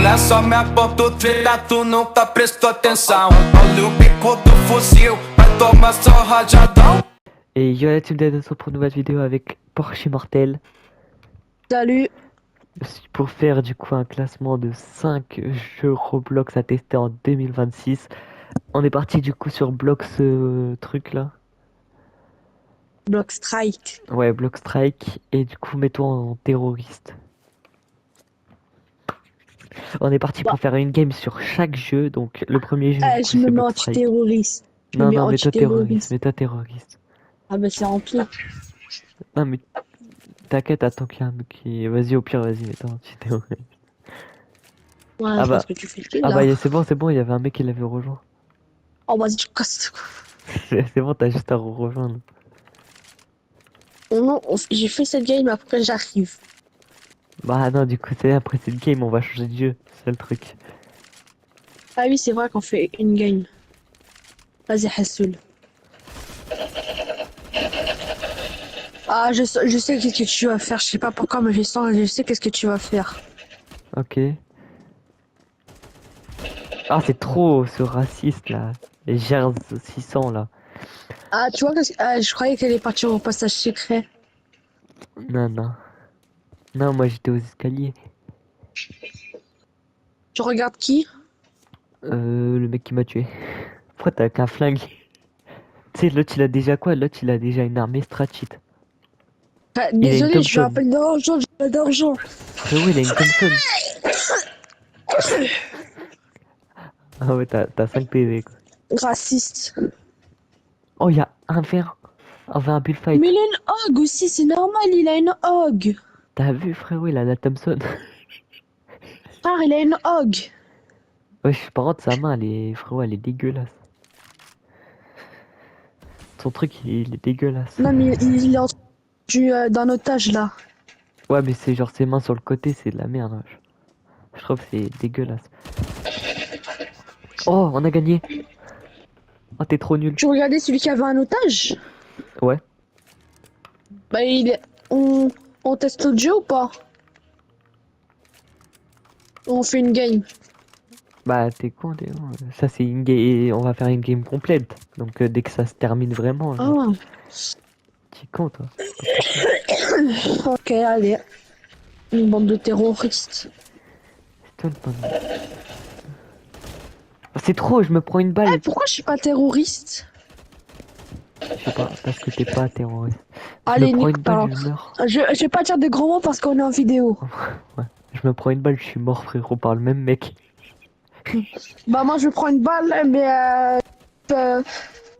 Olha só minha ponta treta, tu nunca prestou atenção. Olha o bico do fuzil, vai tomar só rajadão. Et yo la team d'Adasso pour une nouvelle vidéo avec Porsche Immortel. Salut. Pour faire du coup un classement de 5 jeux Roblox à tester en 2026. On est parti du coup sur Blox truc là. Block Strike. Ouais, Block Strike. Et du coup mets-toi en terroriste. On est parti pour faire une game sur chaque jeu. Donc le premier jeu du coup, Je me c'est mets Block Strike. anti-terroriste. Non, non, mets-toi terroriste. Mets-toi terroriste. Ah bah c'est rempli. Non mais t'inquiète, attends qu'il y a un mec qui... Vas-y, au pire, vas-y, mets-toi anti-terroriste. Ouais, Ah je bah, pense que tu fais le kill ah là. bah c'est bon, il y avait un mec qui l'avait rejoint. Oh vas-y, tu casses. C'est bon, t'as juste à rejoindre. Non, j'ai fait cette game, après j'arrive. Bah non, du coup, c'est après cette game, on va changer de jeu. C'est le truc. Ah oui, c'est vrai qu'on fait une game. Vas-y, Hassoul. Ah, je sais qu'est-ce que tu vas faire. Je sais pas pourquoi, mais je sais qu'est-ce que tu vas faire. Ok. Ah, c'est trop ce raciste là. Les Gers 600 là. Ah, tu vois, je croyais qu'elle est partie au passage secret. Non, non. Non, moi j'étais aux escaliers. Tu regardes qui? Le mec qui m'a tué. Pourquoi t'as qu'un flingue? Tu sais, l'autre il a déjà quoi? L'autre il a déjà une armée stratchit. Ah, Il a une désolé, je veux un Thompson. peu d'argent, j'ai pas d'argent. Frérot, il a une Thompson. Ah ouais, t'as 5 PV quoi. Raciste. Oh, il y a un verre. Un verre bullfight. Mais il a une hog aussi, c'est normal, il a une hog. T'as vu, frérot, il a la Thompson. Frère, il a une hog. Wesh, par contre, sa main, elle est, frérot, elle est dégueulasse. Son truc, il est dégueulasse. Non, mais il est en d'un otage là. Ouais, mais c'est genre ses mains sur le côté, c'est de la merde. Wesh. Je trouve que c'est dégueulasse. Oh, on a gagné. Oh, t'es trop nul. Tu regardais celui qui avait un otage? Ouais. Bah, on teste l'autre jeu ou pas? On fait une game. Bah, t'es con, t'es con. Ça, c'est une game. On va faire une game complète. Donc, dès que ça se termine vraiment, genre, Ah, t'es con, toi. ok, allez. Une bande de terroristes. C'est toi le panda. Oh, c'est trop, je me prends une balle. Eh, pourquoi je suis pas terroriste? Je sais pas, parce que t'es pas terroriste. Je Allez, me prends nique une balle, pas. je meurs. Je vais pas dire de gros mots parce qu'on est en vidéo. Ouais. Je me prends une balle, je suis mort, frérot, par le même mec. Bah, moi, je prends une balle, mais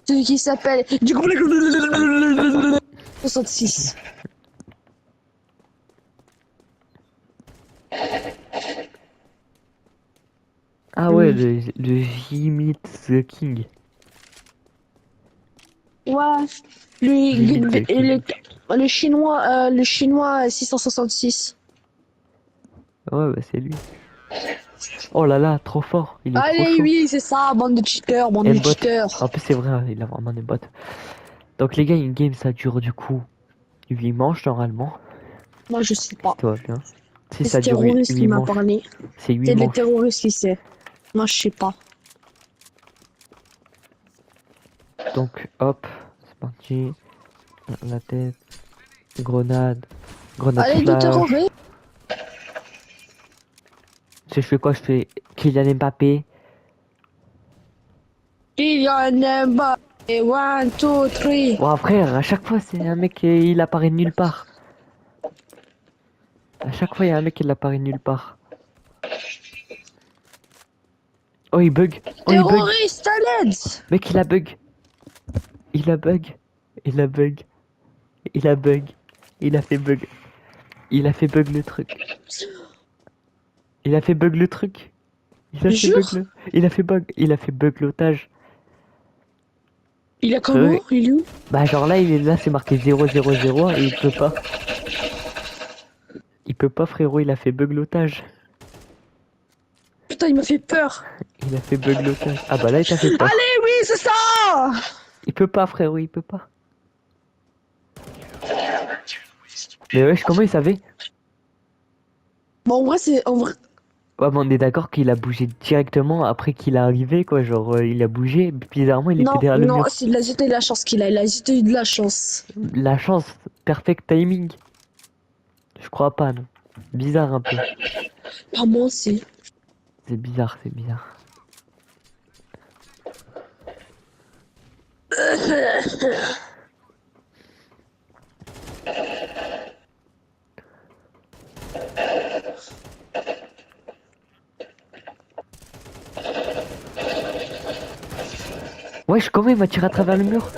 celui qui s'appelle du 66. Ah ouais, le Jimmy the King. Ouais, Jimmy the King. le chinois 666. Ouais, bah c'est lui. Oh là là, trop fort, il est trop Allez, chaud. oui, c'est ça, bande de cheaters, bande de Aimbot. cheaters. En plus, c'est vrai, hein, il a vraiment des bots. Donc, les gars, une game ça dure du coup 8 manches normalement. Moi, je sais Si pas. tout va bien. Si C'est ça ce dure terroriste qui 8 m'a manches, parlé. c'est 8 C'est le manches. terroriste qui sait. Moi, je sais pas. Donc, hop, c'est parti. La tête, grenade, grenade Allez, deux flash. terroristes. Si je fais quoi? Je fais Kylian Mbappé. Il y en a bas. Et 1, 2, 3. Bon, frère, à chaque fois, c'est un mec, il apparaît nulle part. À chaque fois, il y a un mec qui apparaît nulle part. Oh, il bug. Oh, il bug. Terroriste à l'aide. Mec, il a bug. Il a bug. Il a bug. Il a bug. Il a fait bug. Il a fait bug le truc. Il a fait bug le truc. Il a fait Jure. bug le... Il a fait bug. Il a fait bug l'otage. Il a comment? Il est où? Bah genre là, il est là, c'est marqué 000 et il peut pas. Il peut pas, frérot, il a fait bug l'otage. Putain, il m'a fait peur. Il a fait bug l'otage. Ah bah là, il t'a fait peur. Allez, oui, c'est ça. Il peut pas, frérot, il peut pas. Mais wesh, comment il savait? Bon, en vrai, c'est... En vrai... Ouais, mais on est d'accord qu'il a bougé directement après qu'il est arrivé, quoi. Genre, il a bougé, bizarrement, il était Non, derrière le non, mur. c'est de la zut de la chance qu'il a. Il a juste eu de la chance. La chance, perfect timing. Je crois pas, non. Bizarre un peu. Ah, moi aussi. C'est bizarre, c'est bizarre. Wesh, comment il m'a tiré à travers le mur?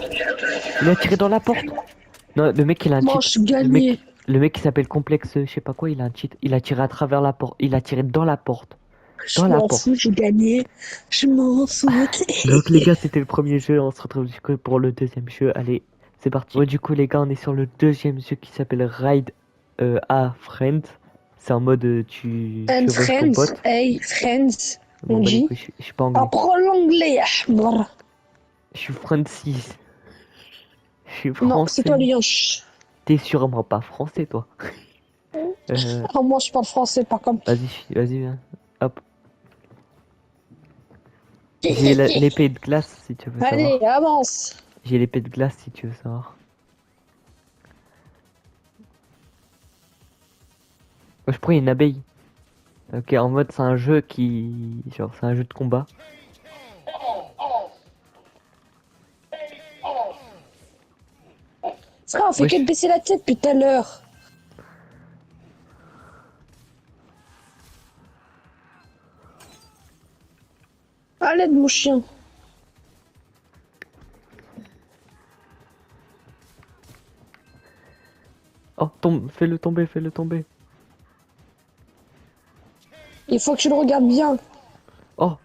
Il a tiré dans la porte. Non, le mec, il a un Moi, cheat. je suis gagné. Le mec qui s'appelle Complexe, je sais pas quoi, il a un cheat. Il a tiré à travers la porte. Il a tiré dans la porte. Dans Je la m'en fous, porte. j'ai gagné. Je m'en fous. Donc les gars, c'était le premier jeu. On se retrouve du coup pour le deuxième jeu. Allez, c'est parti. Ouais, du coup, les gars, on est sur le deuxième jeu qui s'appelle Ride a Friend. C'est en mode tu And chevauches ton friends, pote. hey, friends, Bon, on bah les dit. couilles, je suis pas anglais. Apprends l'anglais, Ahmar. Je suis Francis. Je suis Non, c'est toi, français. Lionche. T'es sûrement pas français, toi. Euh, Ah, moi, je parle français, pas comme. vas-y, viens. Hop. J'ai l'épée de glace si tu veux Allez, savoir. avance. J'ai l'épée de glace si tu veux savoir. Oh, je prends une abeille. Ok, en mode c'est un jeu qui... Genre c'est un jeu de combat. Frère, on fait que Wesh. de baisser la tête depuis tout à l'heure. À l'aide, mon chien. Oh, tombe, fais-le tomber, fais-le tomber. Il faut que tu le regardes bien. Oh.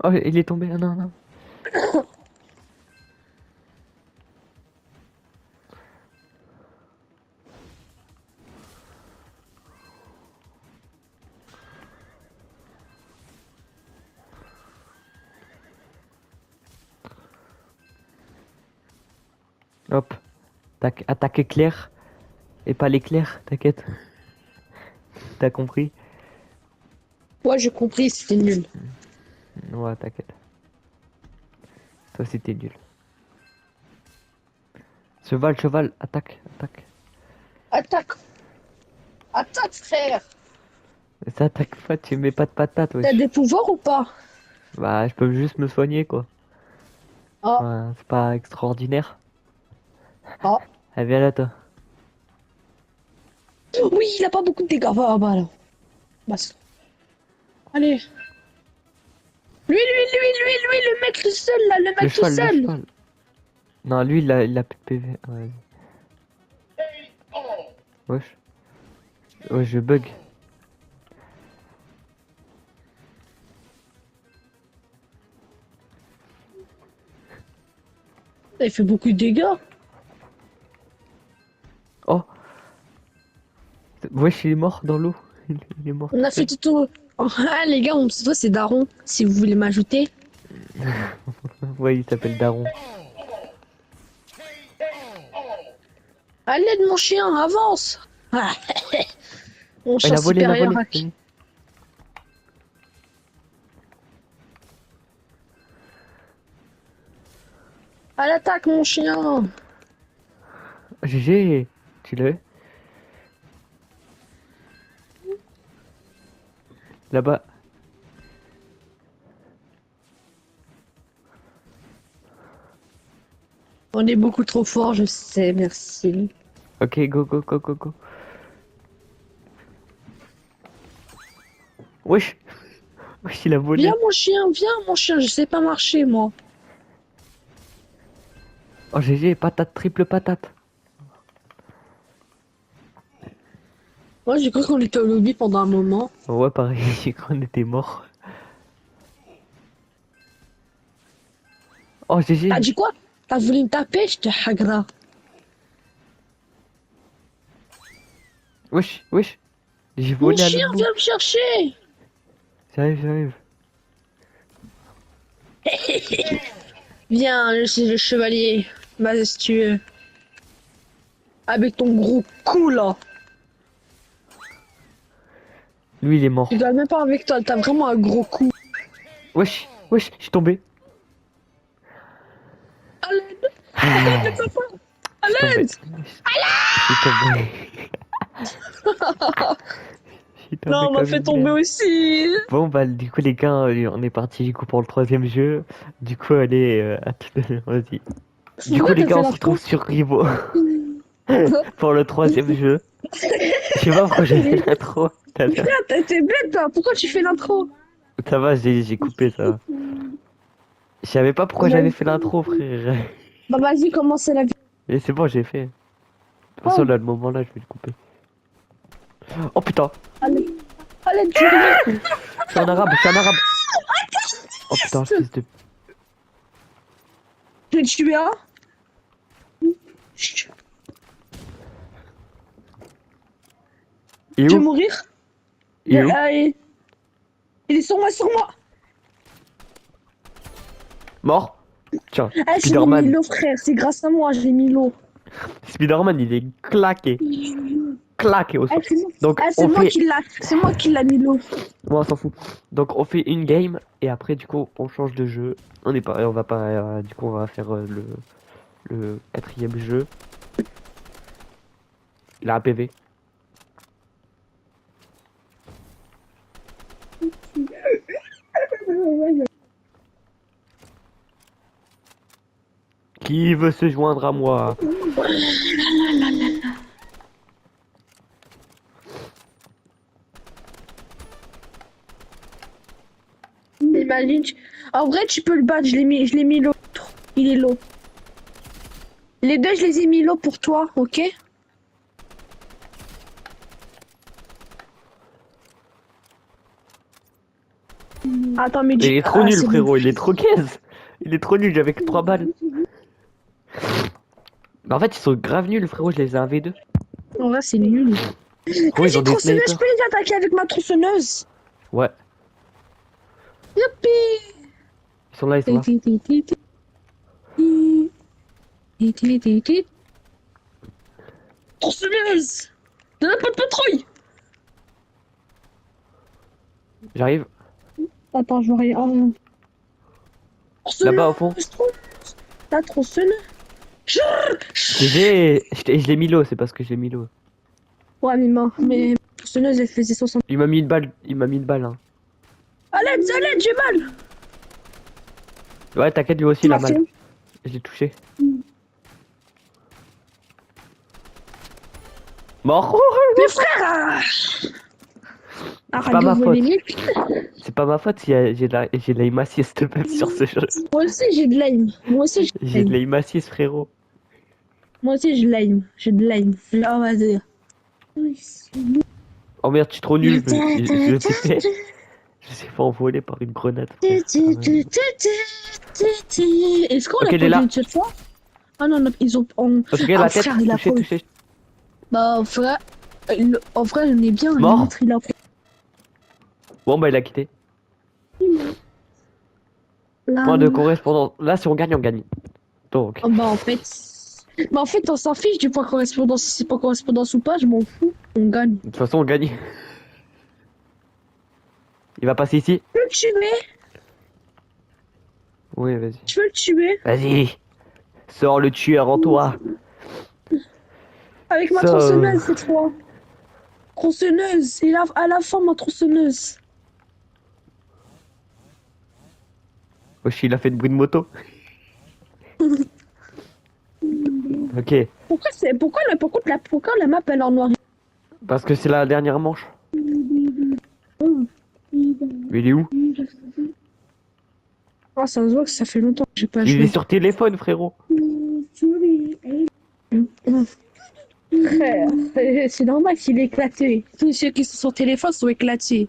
Oh, il est tombé. Ah non, non. Hop. Tac, attaque éclair. Et pas l'éclair, t'inquiète. T'as compris? Ouais, j'ai compris, c'était nul. Ouais, t'inquiète. Toi c'était nul. Cheval, cheval, attaque, attaque. Attaque. Attaque, frère. Ça attaque pas, tu mets pas de patate, T'as wesh. des pouvoirs ou pas? Bah, je peux juste me soigner, quoi. Ah, Ouais, c'est pas extraordinaire. ah. Allez, viens là, toi. Oui, il a pas beaucoup de dégâts. Ah, bah, alors. Bah, allez. Lui, le mec tout seul, là, le mec tout Le seul. cheval. Non, lui, il a plus de PV. Ouais, wesh. Ouais, je bug. Il fait beaucoup de dégâts. Oh! Wesh, il est mort dans l'eau. Il est mort. On a fait tout. Oh, ah, les gars, mon pseudo, c'est Daron. Si vous voulez m'ajouter. Ouais, il s'appelle Daron. À l'aide, mon chien, avance. Ah, mon Oh, chien il a volé, il a supérieur. volé. À... Vas-y. à l'attaque, mon chien. GG! Tu l'as eu? Là-bas. On est beaucoup trop fort, je sais, merci. Ok, go, go, go, go, go. Wesh! Wesh, il a volé. Viens, mon chien, je sais pas marcher, moi. Oh, GG, patate, triple patate. Moi, j'ai cru qu'on était au lobby pendant un moment. Ouais, pareil, j'ai cru qu'on était mort. Oh, GG! T'as dit quoi? T'as voulu me taper? Je te hagra. Wesh, wesh! J'ai Mon volé à chien, l'autre bout. viens me chercher. J'arrive, j'arrive. Viens, je suis le chevalier. Vas-y, si tu veux. Avec ton gros cou, là. Lui, il est mort. Je dois même pas avec toi, t'as vraiment un gros coup. Wesh, wesh, je suis tombé. À l'aide, Ah, papa, à je suis tombé. l'aide. Je suis tombé. Je suis tombé Non, on m'a comme fait une tomber merde. aussi. Bon, bah, du coup, les gars, on est parti du coup pour le troisième jeu. Du coup, allez, à tout à l'heure, vas-y. Du coup, Pourquoi les t'as gars, fait on se l'intro? retrouve sur Rivo pour le troisième jeu. Je sais pas pourquoi j'ai fait Mais l'intro tout à l'heure. frère, t'es bête, toi. Pourquoi tu fais l'intro? Ça va, j'ai coupé ça. Je savais pas pourquoi j'avais fait l'intro, frère. Bah vas-y, commence la vie. Mais c'est bon, j'ai fait. De toute façon, Oh, là, le moment là, je vais le couper. Oh putain, allez. Allez, tu rigoles. je suis un arabe, je suis un arabe. Oh putain, fils de. Je vais te tuer, hein. Chut. Il est Tu veux où? mourir? Il est où? Allez. Il est sur moi, sur moi. Mort? Tiens, Ah, j'ai mis Spider-Man. Milo, frère. C'est grâce à moi, j'ai mis Milo. Spider-Man, il est claqué. Claqué au Ah, sol. c'est moi, Donc, ah, on fait. c'est moi qui l'a Milo. Bon, on s'en fout. Donc, on fait une game et après, du coup, on change de jeu. On est pas. On va pas. Du coup, on va faire le quatrième jeu. Il a un PV. Qui veut se joindre à moi? Imagine, en vrai, tu peux le battre. Je l'ai mis l'autre. Il est low. Les deux, je les ai mis low pour toi, ok? Attends, mais Il est trop ah, nul, c'est bon. frérot. Il est trop caise. Il est trop nul. J'avais que 3 balles. Mais en fait, ils sont grave nuls, frérot. Je les ai 1v2. En vrai, c'est nul. Frérot, Ah, ils j'ai ont des tronçonneuse, je snipers. peux les attaquer avec ma tronçonneuse. Ouais, Youpi! ils sont là, ils sont là. Tronçonneuse! De la pas de patrouille! J'arrive. Attends, je vois rien. Là-bas, au fond. La tronçonneuse. Je l'ai mis low, c'est parce que je l'ai mis low. Ouais, mais ma tronçonneuse, elle faisait 60. Il m'a mis une balle. Il m'a mis une balle, hein. À l'aide, j'ai mal! Ouais, t'inquiète, lui aussi, il a mal. Je l'ai touché. Mort. Mais frère! C'est pas ma faute. C'est pas ma faute si j'ai de l'aim assist même sur ce jeu. Moi aussi, j'ai de l'aim. Moi aussi, J'ai de l'aim assist, frérot. Moi aussi, je l'aim. J'ai de l'aim. Là, vas-y. Oh merde, je suis trop nul. Je sais fait. Je sais pas envolé par une grenade. Frère. Est-ce qu'on Ok, a il est là. pas vu cette fois? Ah non, non, ils ont. Ok, Ah, la tête, frère, il a touché, pas- touché. Bah, frère, en vrai, on est bien. Mort. L'autre, il a. Bon, bah, il a quitté. Là, Point de correspondance. Là, si on gagne, on gagne. Donc, oh, bah, en fait. Bah, en fait, on s'en fiche du point correspondance. Si c'est pas correspondance ou pas, je m'en fous. On gagne. de toute façon, on gagne. Il va passer ici. Je peux le tuer. Oui, vas-y. Je peux le tuer. Vas-y. Sors le tueur en toi. Avec ma Ça, tronçonneuse cette fois. Tronçonneuse. Et là, à la fin, ma tronçonneuse. Wesh, il a fait de bruit de moto. Ok. Pourquoi la map elle est en noir? Parce que c'est la dernière manche. Mais il est où? Ah, ça se voit que ça fait longtemps que j'ai pas Il est joué. sur téléphone, frérot. Frère, c'est normal qu'il est éclaté. Tous ceux qui sont sur téléphone sont éclatés.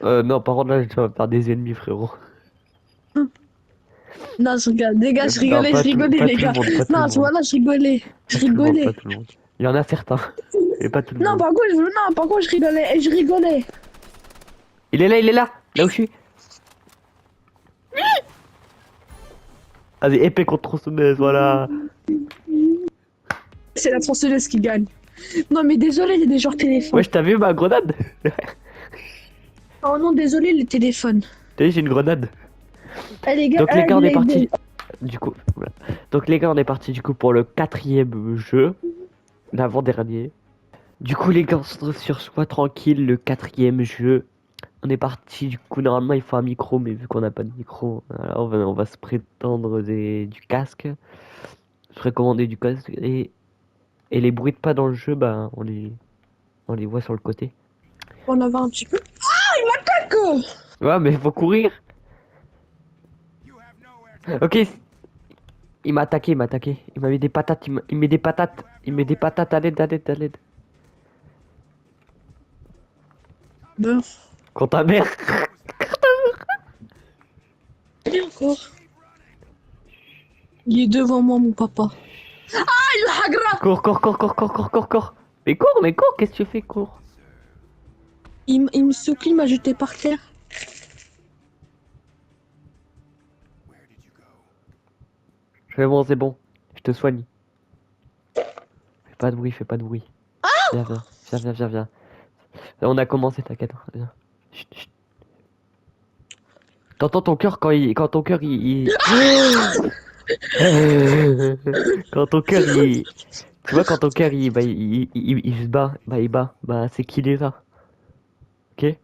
Non, par contre, là, je dois faire des ennemis, frérot. Non, je regarde, les gars, je Non, rigolais, pas je tout- rigolais, pas les tout le gars. monde, pas tout Non, le tu vois, monde. là, je rigolais. Je Pas tout le monde, rigolais. pas tout le monde. Il y en a certains. Et pas tout le Non, monde. par contre, je rigolais. Et je rigolais. Il est là où je suis. Vas-y, épée contre tronçonneuse, voilà. C'est la tronçonneuse qui gagne. Non, mais désolé, il y a des gens téléphone. Wesh, t'as vu ma grenade? Oh non, désolé, le téléphone. T'as vu, j'ai une grenade. Eh, les gars, Donc les gars, on est parti. les- Du coup, voilà. Donc les gars, on est parti du coup pour le 4e jeu, l'avant-dernier. Du coup, les gars, on se retrouve sur Soi Tranquille, le 4e jeu. On est parti, du coup, normalement, il faut un micro, mais vu qu'on n'a pas de micro, voilà, on va se prétendre du casque. Se précommander du casque et les bruits de pas dans le jeu, bah, on les voit sur le côté. On en va un petit peu. Ah, il m'attaque! Ouais, mais faut courir. Ok, il m'a attaqué, il m'a attaqué. Il m'a mis des patates, il met des patates. Il met des patates à l'aide, à l'aide, à l'aide. Beurre. Quand ta mère. Et encore. Il est devant moi, mon papa. Ah, il a hagra! Cours, cours, cours, cours, cours, cours, cours, cours. Mais cours, qu'est-ce que tu fais, cours. Il me secoue, il m'a jeté par terre. C'est bon. Je te soigne. Fais pas de bruit, fais pas de bruit. Viens, viens, viens, viens, viens, viens. On a commencé, t'inquiète. Viens. Chut, chut. T'entends ton cœur quand ton cœur quand ton cœur tu vois quand ton cœur il se bat, bah c'est qu'il est là. Ok?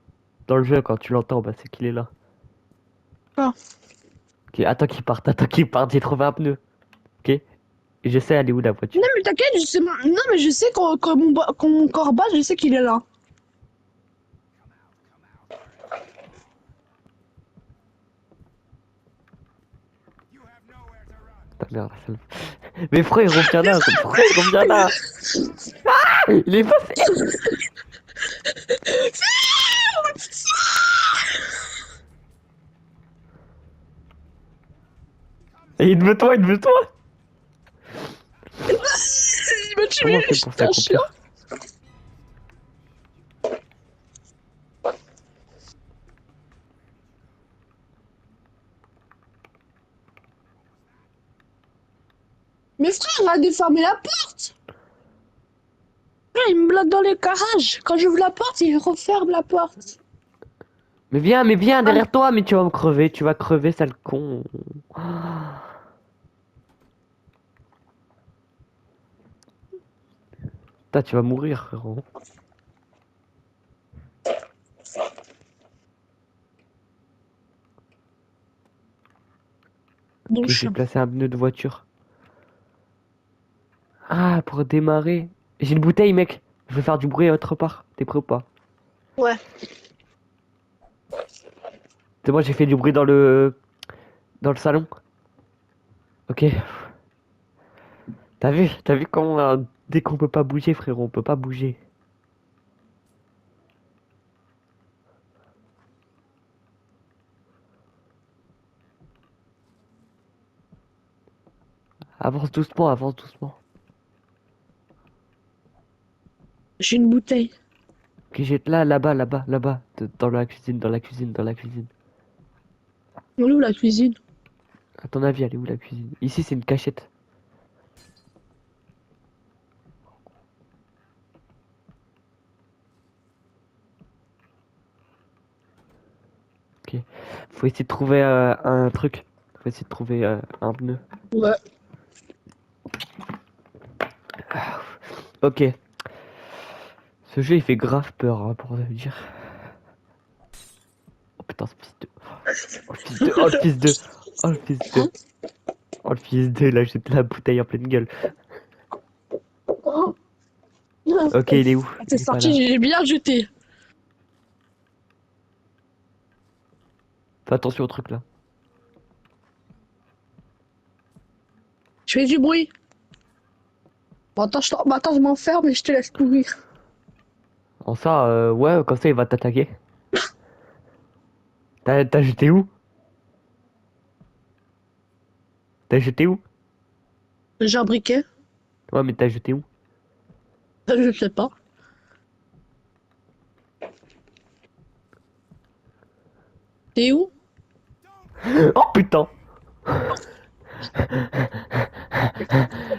Dans le jeu quand tu l'entends, bah c'est qu'il est là. Ah. Ok, attends qu'il parte, j'ai trouvé un pneu. Ok? Et je sais aller où la voiture. Non, mais t'inquiète, je sais... Non, mais je sais quand mon corps bat, je sais qu'il est là. Ta merde, ça me- Mais frère, il revient là, frère, il revient là. Ah, il est passé. Et il veut toi, il veut toi. Il m'a tué, Comment on fait pour s'accomplir? Mais frère, arrête de fermer la porte! Frère, il me bloque dans le garage. Quand j'ouvre la porte, il referme la porte. Mais viens derrière toi, mais tu vas crever, sale con. Ah. Putain, tu vas mourir, frérot. Bon Ok, j'ai chien. placé un pneu de voiture. Ah, pour démarrer. J'ai une bouteille, mec. Je vais faire du bruit autre part. T'es prêt ou pas? Ouais. C'est bon, j'ai fait du bruit dans le salon. Ok. T'as vu comment dès qu'on peut pas bouger, frérot, on peut pas bouger. Avance doucement, avance doucement. J'ai une bouteille. Ok, j'ai là-bas, dans la cuisine, dans la cuisine, dans la cuisine. On est où la cuisine? À ton avis, elle est où la cuisine? Ici, c'est une cachette. Ok. Faut essayer de trouver un truc. Faut essayer de trouver un pneu. Ouais. Ok. Ce jeu, il fait grave peur, hein, pour te dire. Oh putain, ce fils de... Oh le fils de... Oh le fils de... Oh le fils de... Oh le fils de... Là, j'ai la bouteille en pleine gueule. Oh. Ok, il est où? T'es Il est pas là. sorti, j'ai bien jeté. Fais attention au truc, là. Je fais du bruit. Bon, attends, je m'enferme et je te laisse courir. En ça, ouais, comme ça, il va t'attaquer. T'as jeté où? T'as jeté où? J'ai un briquet. Ouais, mais t'as jeté où? Je sais pas. T'es où? Oh putain!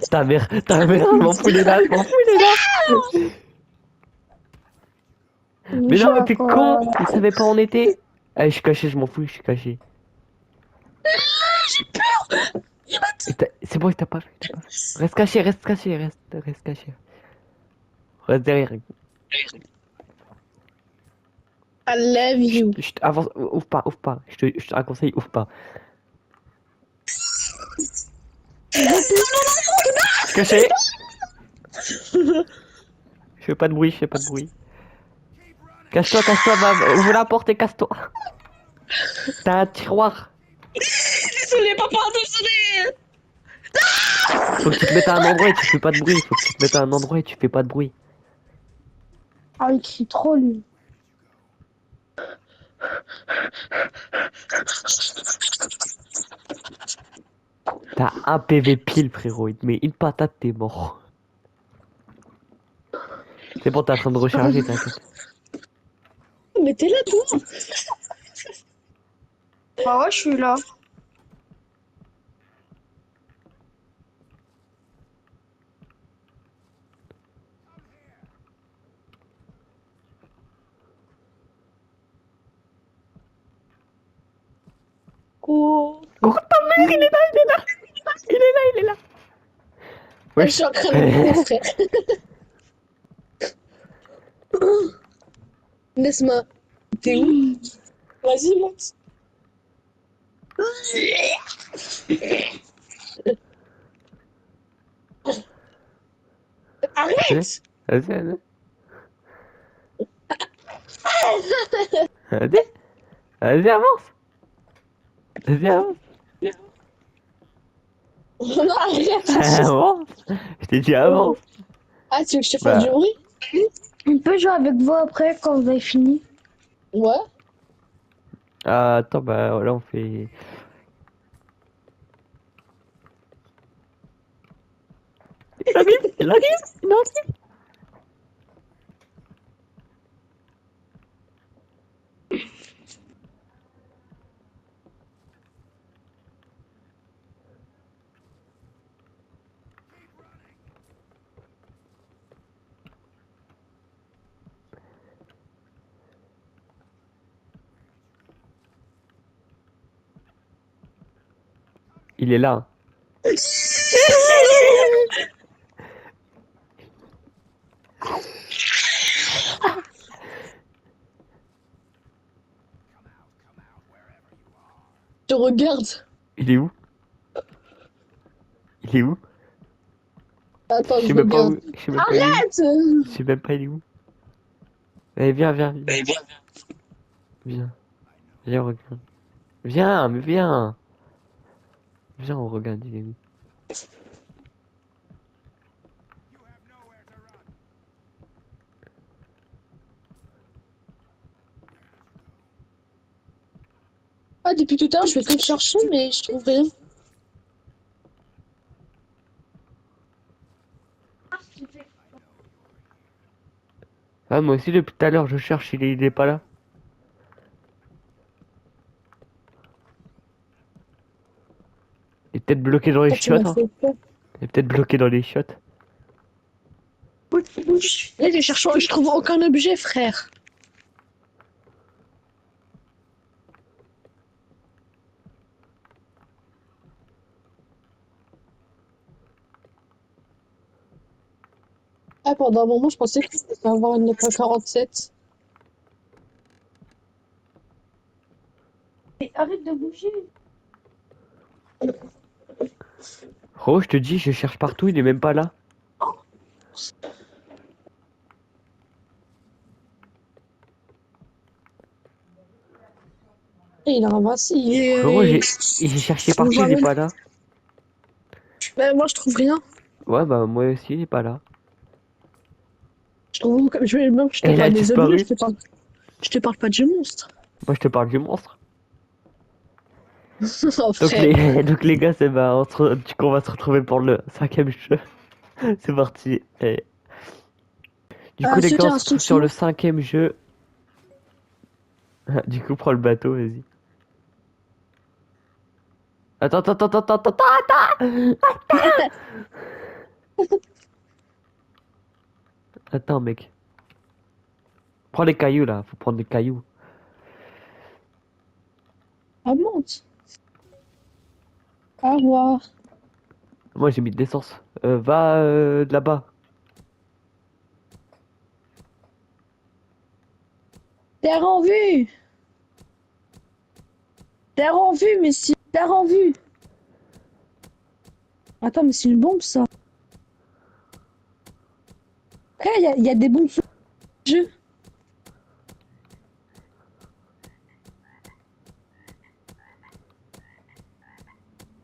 ta mère, je m'en fous, il est là, je m'en fous, il est là! Mais non, mais t'es con! Il savait pas où on était! Allez, je suis caché, je m'en fous, je suis caché. C'est bon, il t'a pas vu, il t'a pas vu. Reste caché, reste caché, reste caché. Reste derrière. I love you. Chut, avance, ouvre pas, ouvre pas. Je te conseille, ouvre pas. Je suis caché! Je fais pas de bruit, je fais pas de bruit. Cache-toi, ouvre la porte et casse-toi. T'as un tiroir. Désolé, papa, désolé. Faut que tu te mettes à un endroit et tu fais pas de bruit. Faut que tu te mettes à un endroit et tu fais pas de bruit. Ah, il crie trop, lui. T'as un PV pile, frérot. Il te met une patate, t'es mort. C'est bon, t'es en train de recharger, t'inquiète. Mais t'es là, toi. Ah ouais, je suis là. Oh. Cours ta mère, il est là, il est là. Il est là, il est là. Je Wesh. suis en train de courir, frère. Laisse-moi. T'es où? Vas-y, monte. Arrête! Vas-y, vas-y. Vas-y. Vas-y, avance. Vas-y, avance. Non, arrête! Avance. Je t'ai dit avance. Ah, tu veux que je te fasse du Bah, bruit? On peut jouer avec vous après quand vous avez fini. Ouais. attends, bah là on fait. Il arrive, il arrive, il arrive. Il est là. Je te regarde. Il est où? Il est où? Attends, Je je sais même pas regarde. où. Je sais même pas il est où. Arrête! Je sais même pas il est où. Allez, viens, viens, viens. Viens. Viens, on regarde. Viens, mais viens. Viens, on regarde, il est où. Ah, depuis tout à l'heure, je fais que te chercher, mais je trouve rien. Ah, moi aussi, depuis tout à l'heure, je cherche, il est pas là. Il est peut-être bloqué dans les Toi, tu m'as chiottes, hein. fait peur. Il est peut-être bloqué dans les chiottes. Là, je cherche, je trouve aucun objet, frère. Ah, pendant un moment, je pensais que c'était avoir une AK-47. Mais arrête de bouger. Oh, je te dis, je cherche partout, il est même pas là. Et il a ramassé. Frérot, j'ai cherché partout, il est pas là. Mais moi, je trouve rien. Ouais, bah moi aussi, il est pas là. Je trouve même que je te Et il a parle des objets, disparu. je te parle pas du monstre. Moi, je te parle du monstre. Oh, Donc frère. donc les gars, du coup, on va se retrouver pour le 5ème jeu. C'est parti. Et... Du coup, les gars, C'était on se retrouve sur instruction. le 5ème jeu. Du coup, prends le bateau, vas-y. Attends. Attends, mec. Prends les cailloux là, faut prendre les cailloux. Ah, monte. Au revoir. Moi j'ai mis de l'essence. Va de là-bas. Terre en vue. Terre en vue, mais si. Terre en vue. Attends, mais c'est une bombe, ça. Après, il y a des bombes sur le jeu.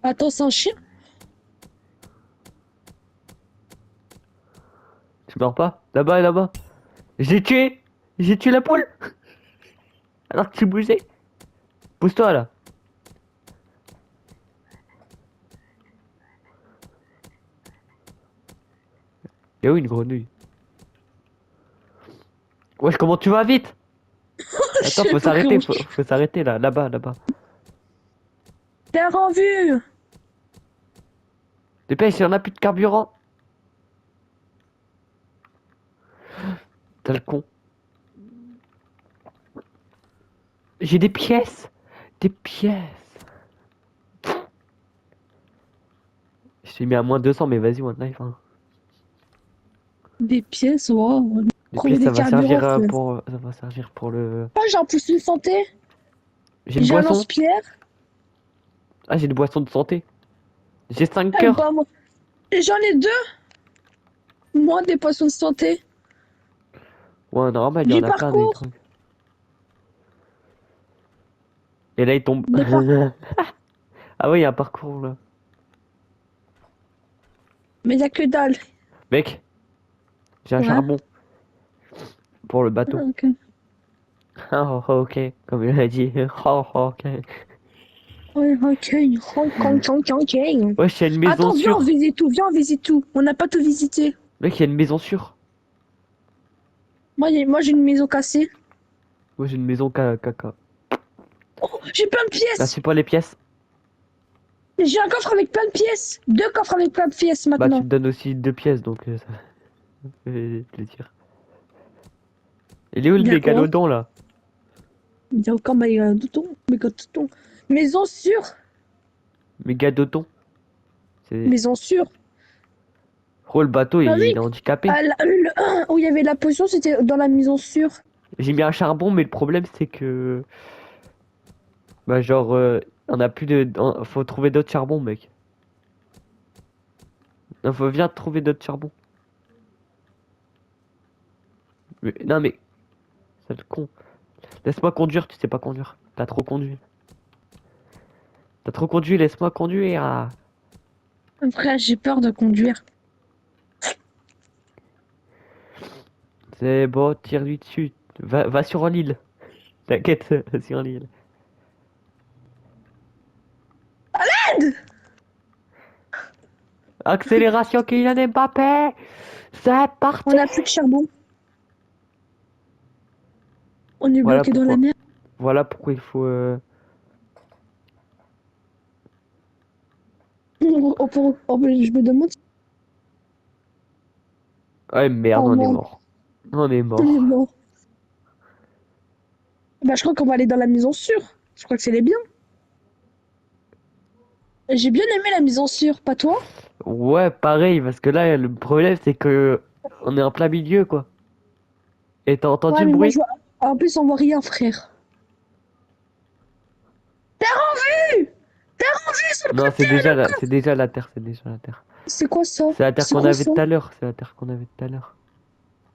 Attends, c'est un chien. Tu meurs pas? Là-bas, là-bas. J'ai tué! J'ai tué la poule! Alors que tu bougeais. Pousse-toi là. Y'a où une grenouille? Wesh, comment tu vas vite? Je Attends, sais faut pas s'arrêter, comment faut s'arrêter là, là-bas, là-bas. Terre en vue. Dépêche, il y en a plus de carburant. T'as le con. J'ai des pièces. Des pièces. Je t'ai mis à moins 200, mais vas-y, one life. Hein. Des pièces, wow. Les Trouver pièces, ça des va servir carburants. ça va servir pour le. Ah, j'ai un pouce de santé. J'ai une J'ai un boisson. lance-pierre. Ah, j'ai une boisson de santé. J'ai 5 Eh cœurs. ben, moi. J'en ai 2. Moi, des poissons de santé. Ouais, normal, il y Du en a plein des parcours. trucs. Et là, il tombe. Des par- Ah ouais, il y a un parcours là. Mais y a que dalle. Mec, j'ai un Ouais. charbon pour le bateau. Ok. Ah, oh, ok, comme il a dit. Oh, oh, ok. Ouais, ok. Ok. Ouais, il y a une maison Attends, viens, on sûre. visite tout. Viens, on visite tout. On n'a pas tout visité. Mec, il y a une maison sûre. Moi, j'ai une maison cassée. Ouais, j'ai une maison caca. Oh, j'ai plein de Là, pièces. c'est pas les pièces. J'ai un coffre avec plein de pièces. 2 coffres avec plein de pièces Bah, tu maintenant. me donnes aussi 2 pièces, donc ça fait plaisir. Il est où le Bien quoi? mégalodon là? Il y a aucun mégadouton. Maison sûre. Mégadodon? C'est. Maison sûre. Oh, le bateau, Ah il oui. est handicapé. Ah, où il y avait la potion, c'était dans la maison sûre. J'ai mis un charbon, mais le problème, c'est que. Bah, genre, on a plus de. Faut trouver d'autres charbons, mec. Non, faut bien trouver d'autres charbons. Non, mais. C'est le con. Laisse-moi conduire, tu sais pas conduire. T'as trop conduit. T'as trop conduit, laisse-moi conduire. Ah. Frère, j'ai peur de conduire. C'est bon, tire-lui dessus. Va sur l'île. T'inquiète, va sur l'île. Accélération Kylian Mbappé. C'est parti. On n'a plus de charbon. On est Voilà bloqué dans la pourquoi. mer. Voilà pourquoi il faut. Je me demande si Ouais, merde, on on est monte. mort. On est On est mort. mort. Bah, je crois qu'on va aller dans la maison sûre. Je crois que c'est les biens. J'ai bien aimé la maison sûre, pas toi? Ouais, pareil, parce que là, le problème, c'est que. On est en plein milieu, quoi. Et t'as entendu Ouais, le mais moi, bruit? je vois. En plus, on voit rien, frère. Terre en vue! Terre en vue sur le Non, côté, le c'est déjà la terre, c'est déjà la terre. C'est quoi ça? C'est la terre C'est qu'on quoi avait ça? tout à l'heure, c'est la terre qu'on avait tout à l'heure.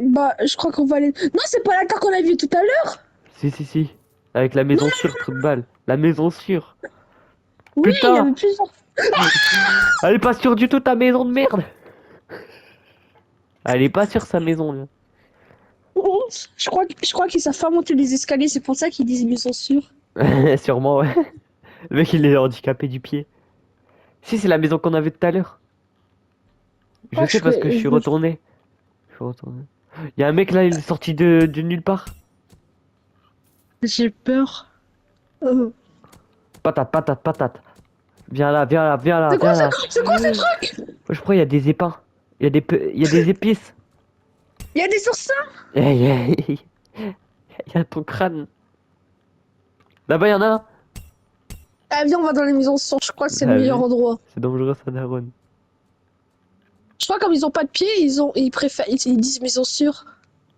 Bah, je crois qu'on va aller. Non, c'est pas la terre qu'on a vue tout à l'heure! Si, si, si. Avec la maison sûre, trou de balle. La maison sûre. Oui, il y Putain! avait plusieurs. Elle est pas sûre du tout, ta maison de merde! Elle est pas sûre, sa maison, là. Je crois qu'ils savent pas monter les escaliers, c'est pour ça qu'ils disent maison sûre. Sûrement, ouais. Le mec, il est handicapé du pied. Si, c'est la maison qu'on avait tout à l'heure. Je Oh, sais parce que je suis retourné. Je suis retourné. Il y a un mec là, il est sorti de nulle part. J'ai peur. Oh. Patate, patate, patate. Viens là, viens là, viens là, C'est quoi, viens là. c'est quoi ces trucs? Je crois qu'il y a des épins. Il y a des épices. Il y a des oursins. Hey, hey, hey. Il y a ton crâne. Là-bas, il y en a un. Ah, viens, on va dans les maisons sûres. Je crois que c'est le Ah meilleur oui. endroit. C'est dangereux, ça, Daron. Je crois comme ils ont pas de pied, ils préfèrent, ils disent maison sûre.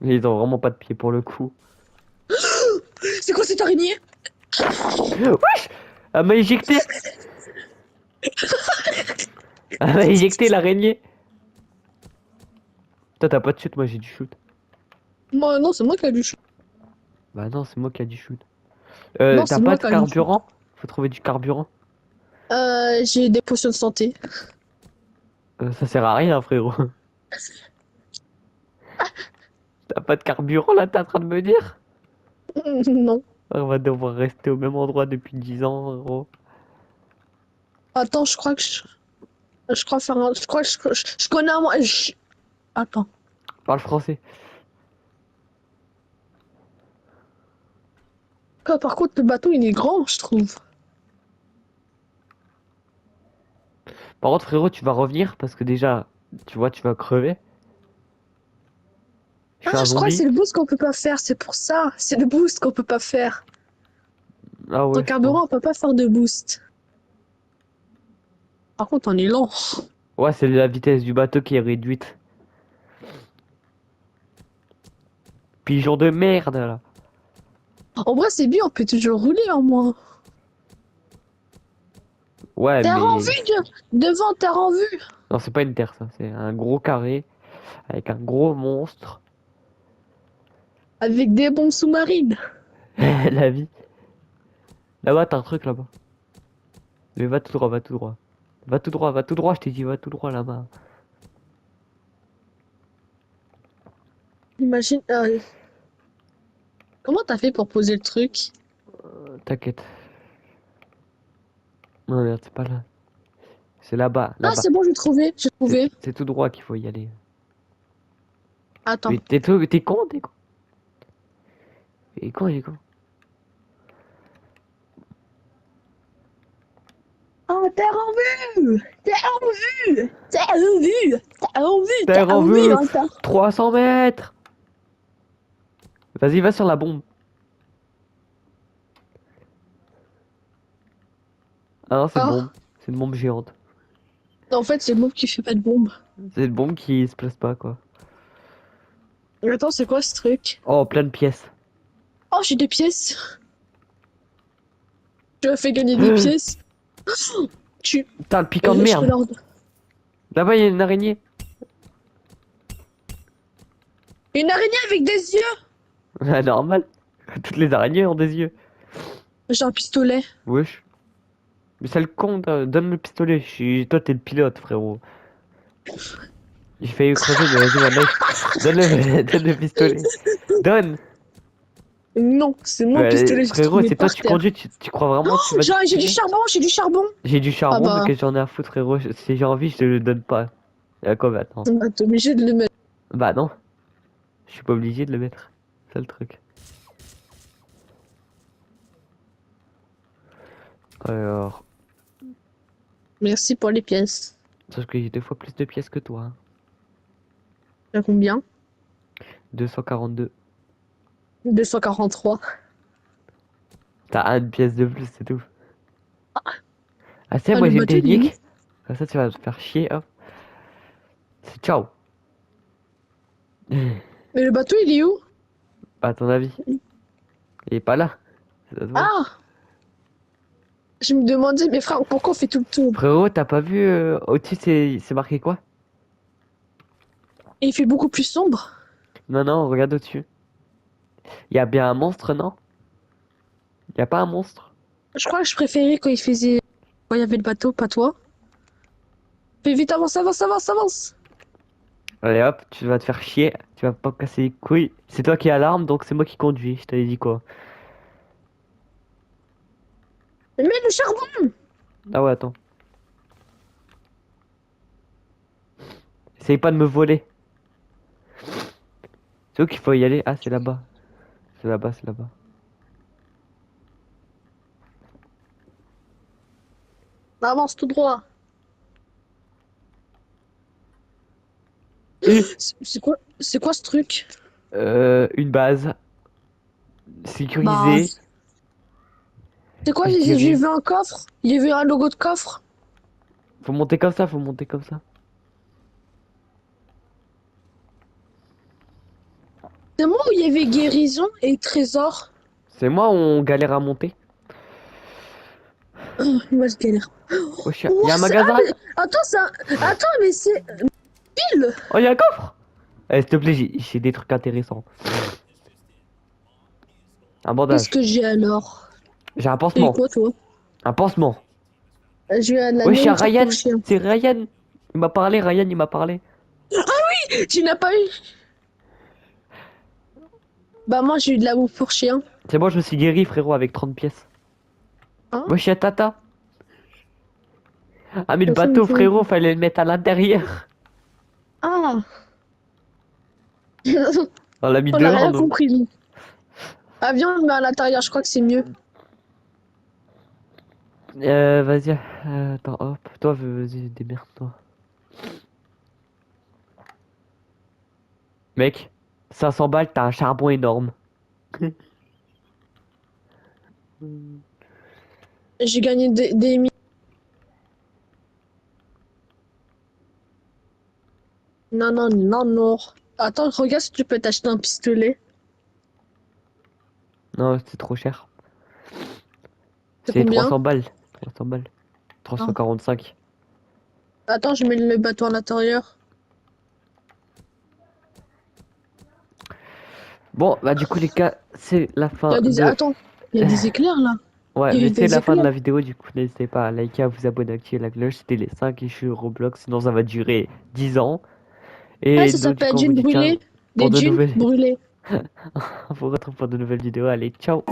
Mais ils ont vraiment pas de pied pour le coup. C'est quoi cette araignée? Wesh! Elle m'a éjecté! Elle m'a éjecté l'araignée! Toi, t'as pas de shoot, moi j'ai du shoot. Moi, non, c'est moi qui ai du chou. Bah non, c'est moi qui a du shoot. Non, T'as c'est pas moi de qui ai du chou. carburant? Faut trouver du carburant. J'ai des potions de santé. Ça sert à rien, frérot. T'as pas de carburant là, t'es en train de me dire? Non. On va devoir rester au même endroit depuis 10 ans, frérot. Attends, je crois que je crois faire un, je crois que je connais un moyen. Attends. Parle français. Quoi, par contre, le bateau, il est grand, je trouve. Par contre, frérot, tu vas revenir parce que déjà, tu vois, tu vas crever. Je suis Ah, un je crois que zombie. c'est le boost qu'on peut pas faire, c'est pour ça. C'est le boost qu'on peut pas faire. Ah Ton ouais, je pense. carburant, on peut pas faire de boost. Par contre, on est lent. Ouais, c'est la vitesse du bateau qui est réduite. Pigeon de merde là. En vrai, c'est bien, on peut toujours rouler en moins. Ouais, Terre en mais. vue, devant, terre en vue. Non, c'est pas une terre, ça. C'est un gros carré avec un gros monstre. Avec des bombes sous-marines. La vie. Là-bas, t'as un truc là-bas. Mais va tout droit, va tout droit. Va tout droit, va tout droit, je t'ai dit, va tout droit là-bas. Imagine. Comment t'as fait pour poser le truc? T'inquiète. Non, merde, c'est pas là. C'est là-bas, Ah, là-bas. c'est bon, j'ai trouvé. J'ai trouvé. C'est tout droit qu'il faut y aller. Attends. Mais t'es con, t'es con. Il est con, il est con. Oh, terre en vue! Terre en vue! Terre en vue! Terre en vue! Terre Terre en en vue, vue hein, 300 mètres. Vas-y, va sur la bombe. Ah non, c'est une Ah, bombe. C'est une bombe géante. en fait, c'est le mot qui fait pas de bombe. C'est une bombe qui se place pas, quoi. Attends, c'est quoi ce truc? Oh, plein de pièces. Oh, j'ai des pièces. Tu m'as fait gagner des pièces. Tu. Putain, le piquant de Je peux merde. leur. Là-bas, il y a une araignée. Une araignée avec des yeux! Ah, normal. Toutes les araignées ont des yeux. J'ai un pistolet. Wesh. Mais c'est le con, donne le pistolet. Toi, t'es le pilote, frérot. J'ai failli crever, mais vas-y, maintenant, donne le pistolet. Donne. Non, c'est mon pistolet, j'ai Frérot, trouvé c'est toi, par tu terre. conduis, tu crois vraiment que tu vas J'ai du tirer? charbon, j'ai du charbon. J'ai du Ah charbon, mais bah, que j'en ai à foutre, frérot. Si j'ai envie, je te le donne pas. Y'a quoi maintenant? on va être obligé de le mettre. Bah non, je suis pas obligé de le mettre. C'est le truc. Alors, Merci pour les pièces. sauf que j'ai 2 fois plus de pièces que toi. Hein. T'as combien? 242. 243. T'as une pièce de plus, c'est tout. Ah, c'est Ah, moi le j'ai une bateau, il est où? technique. Comme ça, tu vas te faire chier, hop. C'est ciao. Mais le bateau, il est où? À ton avis, il est pas là. C'est à toi. Ah! Je me demandais, mes frères, pourquoi on fait tout le tour? Frérot, t'as pas vu au-dessus, c'est marqué quoi? Et il fait beaucoup plus sombre. Non, non, regarde au-dessus. Il y a bien un monstre, non? Il y a pas un monstre? Je crois que je préférais quand il faisait. Quand il y avait le bateau, pas toi. Fais vite, avance, avance, avance, avance! Allez hop, tu vas te faire chier. Tu vas pas me casser les couilles. C'est toi qui as l'arme, donc c'est moi qui conduis. Je t'avais dit quoi? Mais le charbon! Ah ouais, attends. Essaye pas de me voler. C'est où qu'il faut y aller? Ah, c'est là-bas. C'est là-bas, c'est là-bas. Avance tout droit. Et C'est quoi ce truc? une base. sécurisé. C'est quoi, Je dirais- j'ai vu un coffre? J'ai vu un logo de coffre. Faut monter comme ça, faut monter comme ça. C'est moi où il y avait guérison et trésor. C'est moi, on galère à monter. Moi, je galère. Oh, Oh, y a un c'est- magasin. Attends, attends, mais c'est pile. Oh, y a un coffre. Eh, s'il te plaît, j'ai des trucs intéressants. Un Qu'est-ce bandage. que j'ai alors? J'ai un Et pansement. quoi, toi? Un pansement. J'ai de la Wesh, y'a nourriture Ryan. pour chien. C'est Ryan. Il m'a parlé, Ryan, il m'a parlé. Tu n'as pas eu? Bah, moi, j'ai eu de la bouffe pour chien. C'est bon, je me suis guéri, frérot, avec 30 pièces. Hein? Wesh, y'a Tata. Ah, mais le Personne bateau, ne fait- frérot, fallait le mettre à l'intérieur. Ah! On l'a mis On n'a dehors, rien nous. compris, nous. Ah, viens, on le met à l'intérieur, je crois que c'est mieux. Vas-y. Attends, hop. Toi, vas-y, démerde-toi. Mec, 500 balles, t'as un charbon énorme. J'ai gagné des Non, non, non, non. Attends, regarde si tu peux t'acheter un pistolet. Non, c'est trop cher. C'est C'est combien? 300 balles. 300 balles. Ah. 345. Attends, je mets le bateau à l'intérieur. Bon, bah du coup les gars, c'est la Il y fin a des... de... Attends, il y a des éclairs là. Ouais, Il y a mais c'est des la fin de éclairs. la vidéo, du coup n'hésitez pas à liker, à vous abonner, à activer la cloche. C'était les 5 issues Roblox, sinon ça va durer 10 ans. Ah, Et ça nous, du coup, s'appelle on vous jeans dit ciao brûlés. pour Des de jeans nouvelles... brûlés. On vous retrouve pour de nouvelles vidéos. Allez, ciao!